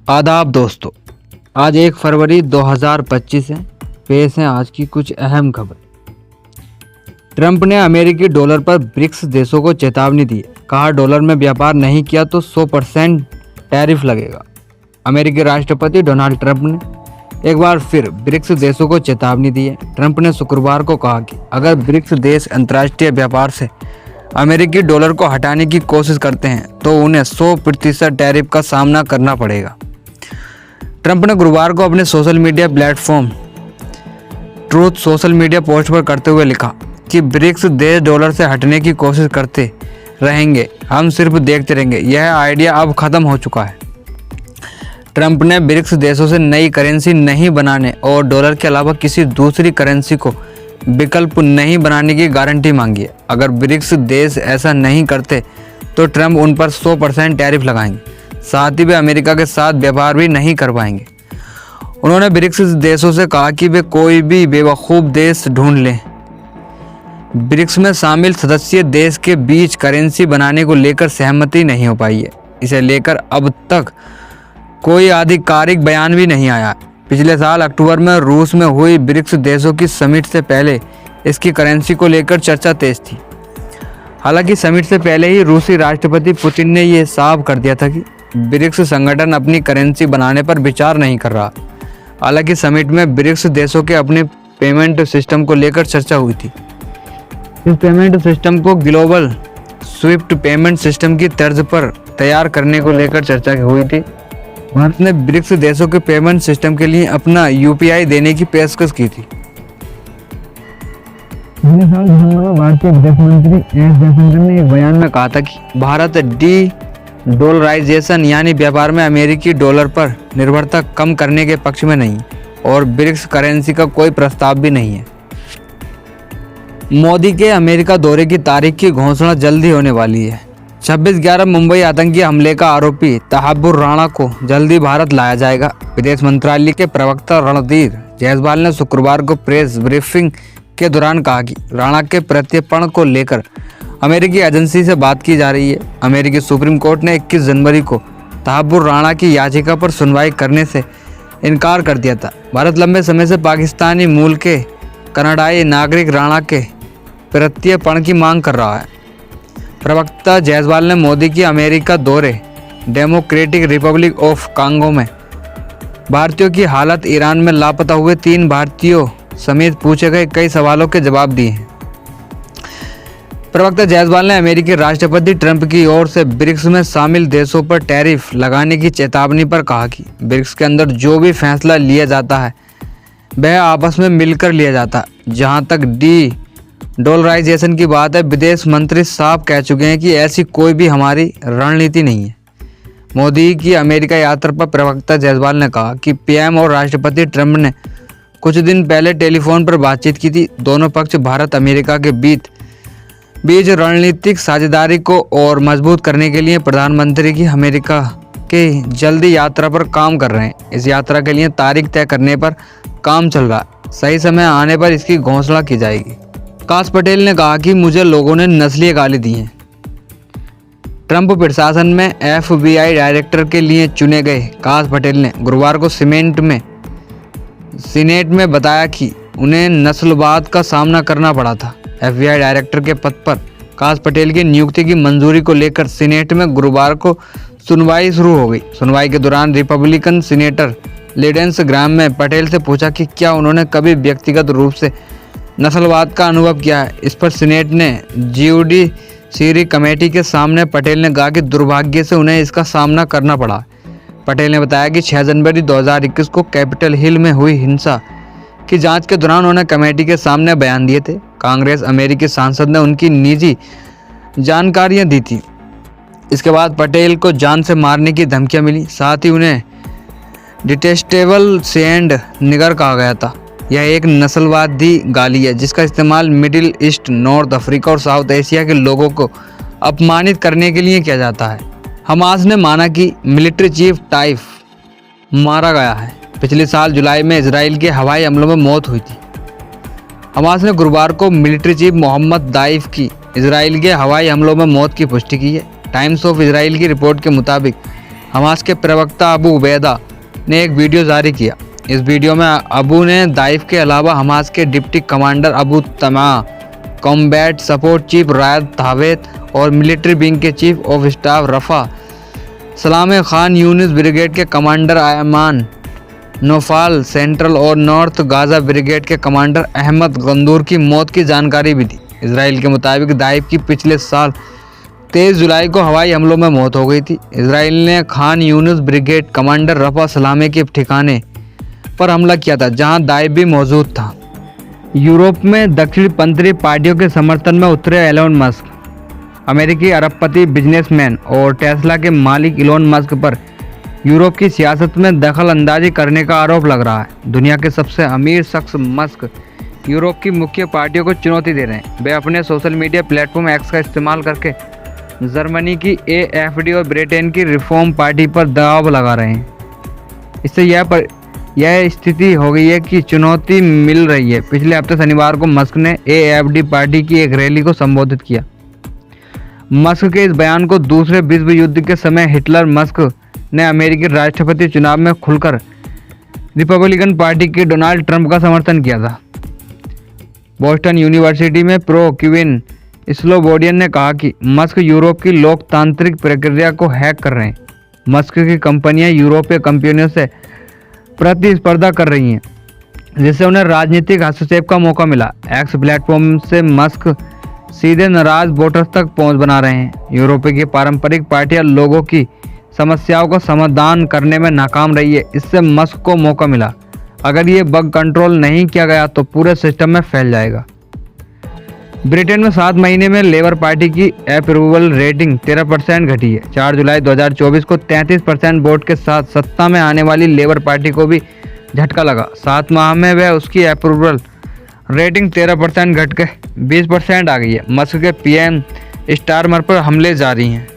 आदाब दोस्तों, आज 1 फरवरी 2025 है। पेश है आज की कुछ अहम खबर। ट्रंप ने अमेरिकी डॉलर पर ब्रिक्स देशों को चेतावनी दी। कहा डॉलर में व्यापार नहीं किया तो 100% टैरिफ लगेगा। अमेरिकी राष्ट्रपति डोनाल्ड ट्रंप ने एक बार फिर ब्रिक्स देशों को चेतावनी दी है। ट्रंप ने शुक्रवार को कहा कि अगर ब्रिक्स देश अंतर्राष्ट्रीय व्यापार से अमेरिकी डॉलर को हटाने की कोशिश करते हैं तो उन्हें 100% टैरिफ का सामना करना पड़ेगा। ट्रंप ने गुरुवार को अपने social media platform truth social media post पर करते हुए लिखा कि ब्रिक्स देश डॉलर से हटने की कोशिश करते रहेंगे, हम सिर्फ देखते रहेंगे, यह आइडिया अब खत्म हो चुका है। ट्रंप ने ब्रिक्स देशों से नई करेंसी नहीं बनाने और डॉलर के अलावा किसी दूसरी करेंसी को विकल्प नहीं बनाने की गारंटी मांगी है। अगर ब्रिक्स देश ऐसा नहीं करते तो ट्रंप उन पर 100% टैरिफ लगाएंगे, साथ ही वे अमेरिका के साथ व्यापार भी नहीं कर पाएंगे। उन्होंने ब्रिक्स देशों से कहा कि वे कोई भी बेवकूफ़ देश ढूंढ लें। ब्रिक्स में शामिल सदस्य देश के बीच करेंसी बनाने को लेकर सहमति नहीं हो पाई है। इसे लेकर अब तक कोई आधिकारिक बयान भी नहीं आया। पिछले साल अक्टूबर में रूस में हुई ब्रिक्स देशों की समिट से पहले इसकी करेंसी को लेकर चर्चा तेज थी। हालांकि समिट से पहले ही रूसी राष्ट्रपति पुतिन ने यह साफ कर दिया था कि ब्रिक्स संगठन अपनी करेंसी बनाने पर विचार नहीं कर रहा। हालांकि समिट में ब्रिक्स देशों के अपने पेमेंट सिस्टम को लेकर चर्चा हुई थी। इस पेमेंट सिस्टम को ग्लोबल स्विफ्ट पेमेंट सिस्टम की तर्ज पर तैयार करने को लेकर चर्चा हुई थी। भारत ने ब्रिक्स देशों के पेमेंट सिस्टम के लिए अपना यूपीआई देने की पेशकश की थी। भारतीय विदेश मंत्री एस जयशंकर ने एक बयान में कहा था कि भारत डी डॉलराइजेशन यानी व्यापार में अमेरिकी डॉलर पर निर्भरता कम करने के पक्ष में नहीं और ब्रिक्स करेंसी का कोई प्रस्ताव भी नहीं है। मोदी के अमेरिका दौरे की तारीख की घोषणा जल्दी होने वाली है। 26/11 मुंबई आतंकी हमले का आरोपी तहाबुर राणा को जल्दी भारत लाया जाएगा। विदेश मंत्रालय के प्रवक्ता रणधीर जायसवाल ने शुक्रवार को प्रेस ब्रीफिंग के दौरान कहा कि राणा के प्रत्यर्पण को लेकर अमेरिकी एजेंसी से बात की जा रही है। अमेरिकी सुप्रीम कोर्ट ने 21 जनवरी को तहाबुर राणा की याचिका पर सुनवाई करने से इनकार कर दिया था। भारत लंबे समय से पाकिस्तानी मूल के कनाडाई नागरिक राणा के प्रत्यर्पण की मांग कर रहा है। प्रवक्ता जायसवाल ने मोदी की अमेरिका दौरे, डेमोक्रेटिक रिपब्लिक ऑफ कांगो में भारतीयों की हालत, ईरान में लापता हुए 3 भारतीयों समेत पूछे गए कई सवालों के जवाब दिए हैं। प्रवक्ता जायसवाल ने अमेरिकी राष्ट्रपति ट्रंप की ओर से ब्रिक्स में शामिल देशों पर टैरिफ लगाने की चेतावनी पर कहा कि ब्रिक्स के अंदर जो भी फैसला लिया जाता है वह आपस में मिलकर लिया जाता है। जहां तक डी डॉलराइजेशन की बात है, विदेश मंत्री साफ कह चुके हैं कि ऐसी कोई भी हमारी रणनीति नहीं है। मोदी की अमेरिका यात्रा पर प्रवक्ता जायसवाल ने कहा कि पीएम और राष्ट्रपति ट्रंप ने कुछ दिन पहले टेलीफोन पर बातचीत की थी। दोनों पक्ष भारत अमेरिका के बीच रणनीतिक साझेदारी को और मजबूत करने के लिए प्रधानमंत्री की अमेरिका के जल्दी यात्रा पर काम कर रहे हैं। इस यात्रा के लिए तारीख तय करने पर काम चल रहा है। सही समय आने पर इसकी घोषणा की जाएगी। काश पटेल ने कहा कि मुझे लोगों ने नस्लीय गाली दी हैं। ट्रंप प्रशासन में FBI डायरेक्टर के लिए चुने गए काश पटेल ने गुरुवार को सीनेट में बताया कि उन्हें नस्लवाद का सामना करना पड़ा था। FBI डायरेक्टर के पद पर काश पटेल की नियुक्ति की मंजूरी को लेकर सीनेट में गुरुवार को सुनवाई शुरू हो गई। सुनवाई के दौरान रिपब्लिकन सीनेटर लिंडसे ग्राहम ने पटेल से पूछा कि क्या उन्होंने कभी व्यक्तिगत रूप से नस्लवाद का अनुभव किया है। इस पर सीनेट ने ज्यूडिशरी कमेटी के सामने पटेल ने कहा कि दुर्भाग्य से उन्हें इसका सामना करना पड़ा। पटेल ने बताया कि 6 जनवरी 2021 को कैपिटल हिल में हुई हिंसा की जांच के दौरान उन्होंने कमेटी के सामने बयान दिए थे। कांग्रेस अमेरिकी सांसद ने उनकी निजी जानकारियां दी थी। इसके बाद पटेल को जान से मारने की धमकियां मिली। साथ ही उन्हें डिटेस्टेबल सेंड निगर कहा गया था। यह एक नस्लवादी गाली है जिसका इस्तेमाल मिडिल ईस्ट, नॉर्थ अफ्रीका और साउथ एशिया के लोगों को अपमानित करने के लिए किया जाता है। हमास ने माना कि मिलिट्री चीफ ताइफ मारा गया है। पिछले साल जुलाई में इजराइल के हवाई हमलों में मौत हुई थी। हमास ने गुरुवार को मिलिट्री चीफ मोहम्मद दाइफ की इजराइल के हवाई हमलों में मौत की पुष्टि की है। टाइम्स ऑफ इजराइल की रिपोर्ट के मुताबिक हमास के प्रवक्ता अबू उबैदा ने एक वीडियो जारी किया। इस वीडियो में अबू ने दाइफ के अलावा हमास के डिप्टी कमांडर अबू तमा, कॉम्बैट सपोर्ट चीफ रायद थावेत और मिलिट्री विंग के चीफ ऑफ स्टाफ रफ़ा सलाम खान यूनिस ब्रिगेड के कमांडर आयमान नौफाल सेंट्रल और नॉर्थ गाज़ा ब्रिगेड के कमांडर अहमद गंदूर की मौत की जानकारी भी दी। इसराइल के मुताबिक दाइफ की पिछले साल 23 जुलाई को हवाई हमलों में मौत हो गई थी। इसराइल ने Khan Younis brigade commander रफ़ा Salameh के ठिकाने पर हमला किया था, जहां दाइफ भी मौजूद था। यूरोप में दक्षिणपंथी पार्टियों के समर्थन में उतरे एलोन मस्क, अमेरिकी अरबपति बिजनेसमैन और टेस्ला के मालिक एलोन मस्क पर यूरोप की सियासत में दखल अंदाजी करने का आरोप लग रहा है। दुनिया के सबसे अमीर शख्स मस्क यूरोप की मुख्य पार्टियों को चुनौती दे रहे हैं। वे अपने सोशल मीडिया प्लेटफॉर्म एक्स का इस्तेमाल करके जर्मनी की AfD और ब्रिटेन की रिफॉर्म पार्टी पर दबाव लगा रहे हैं। इससे यह स्थिति हो गई है कि चुनौती मिल रही है। पिछले हफ्ते शनिवार को मस्क ने AfD पार्टी की एक रैली को संबोधित किया। मस्क के इस बयान को दूसरे विश्व युद्ध के समय हिटलर मस्क ने अमेरिकी राष्ट्रपति चुनाव में खुलकर रिपब्लिकन पार्टी के डोनाल्ड ट्रंप का समर्थन किया था। बोस्टन यूनिवर्सिटी में प्रो क्विन स्लोबोडियन ने कहा कि मस्क यूरोप की लोकतांत्रिक प्रक्रिया को हैक कर रहे हैं। मस्क की कंपनियां यूरोपीय कंपनियों से प्रतिस्पर्धा कर रही हैं, जिससे उन्हें राजनीतिक हस्तक्षेप का मौका मिला। एक्स प्लेटफॉर्म से मस्क सीधे नाराज वोटर्स तक पहुंच बना रहे हैं। यूरोप की पारंपरिक पार्टियां लोगों की समस्याओं का समाधान करने में नाकाम रही है। इससे मस्क को मौका मिला। अगर ये बग कंट्रोल नहीं किया गया तो पूरे सिस्टम में फैल जाएगा। ब्रिटेन में 7 महीने में लेबर पार्टी की अप्रूवल रेटिंग 13% घटी है। 4 जुलाई 2024 को 33% वोट के साथ सत्ता में आने वाली लेबर पार्टी को भी झटका लगा। 7 माह में वह उसकी अप्रूवल रेटिंग 13% घट के 20% आ गई है। मस्क के PM स्टारमर पर हमले जारी हैं।